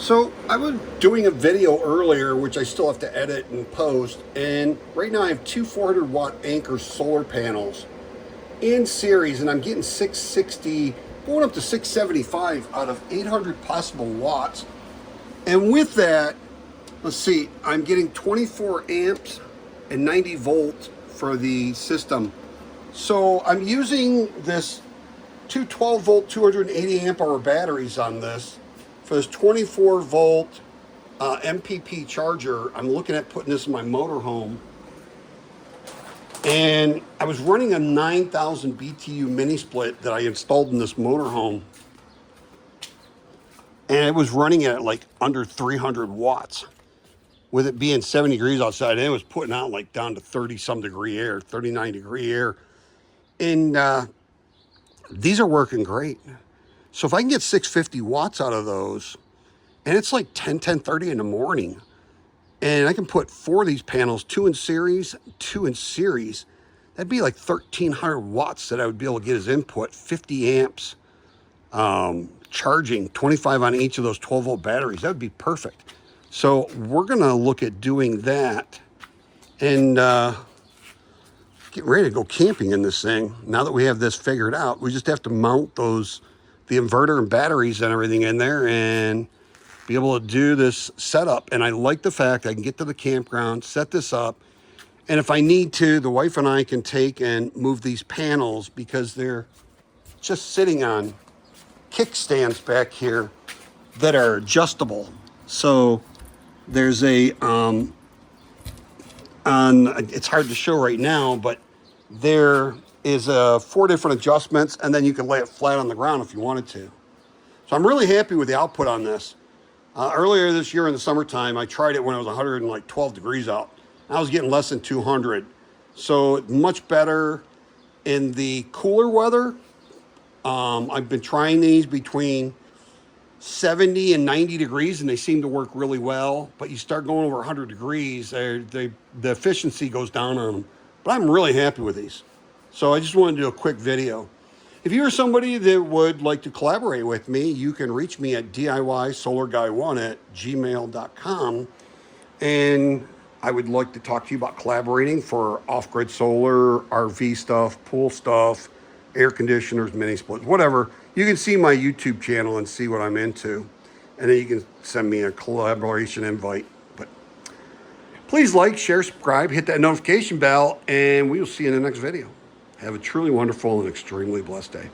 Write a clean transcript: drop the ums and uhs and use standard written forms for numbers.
So I was doing a video earlier, which I still have to edit and post, and right now I have two 400 watt Anker solar panels in series, and I'm getting 660, going up to 675 out of 800 possible watts. And with that, let's see, I'm getting 24 amps and 90 volts for the system. So I'm using this two 12 volt 280 amp hour batteries on this for this 24 volt MPP charger. I'm looking at putting this in my motorhome, and I was running a 9,000 BTU mini split that I installed in this motorhome, and it was running at like under 300 watts with it being 70 degrees outside, and it was putting out like down to 30 some degree air, 39 degree air. And these are working great. So if I can get 650 watts out of those, and it's like 10:30 in the morning, and I can put 4 of these panels, two in series, that'd be like 1,300 watts that I would be able to get as input, 50 amps, charging, 25 on each of those 12 volt batteries. That would be perfect. So we're gonna look at doing that and get ready to go camping in this thing. Now that we have this figured out, we just have to mount the inverter and batteries and everything in there and be able to do this setup. And I like the fact I can get to the campground, set this up, and if I need to, the wife and I can take and move these panels because they're just sitting on kickstands back here that are adjustable. So there's a it's hard to show right now, but there is 4 different adjustments, and then you can lay it flat on the ground if you wanted to. So I'm really happy with the output on this. Earlier this year in the summertime, I tried it when it was 112 degrees out. I was getting less than 200. So much better in the cooler weather. I've been trying these between 70 and 90 degrees, and they seem to work really well. But you start going over 100 degrees, the efficiency goes down on them. But I'm really happy with these. So I just wanted to do a quick video. If you are somebody that would like to collaborate with me, you can reach me at DIYSolarGuy1@gmail.com. And I would like to talk to you about collaborating for off-grid solar, RV stuff, pool stuff, air conditioners, mini splits, whatever. You can see my YouTube channel and see what I'm into. And then you can send me a collaboration invite. But please like, share, subscribe, hit that notification bell, and we will see you in the next video. Have a truly wonderful and extremely blessed day.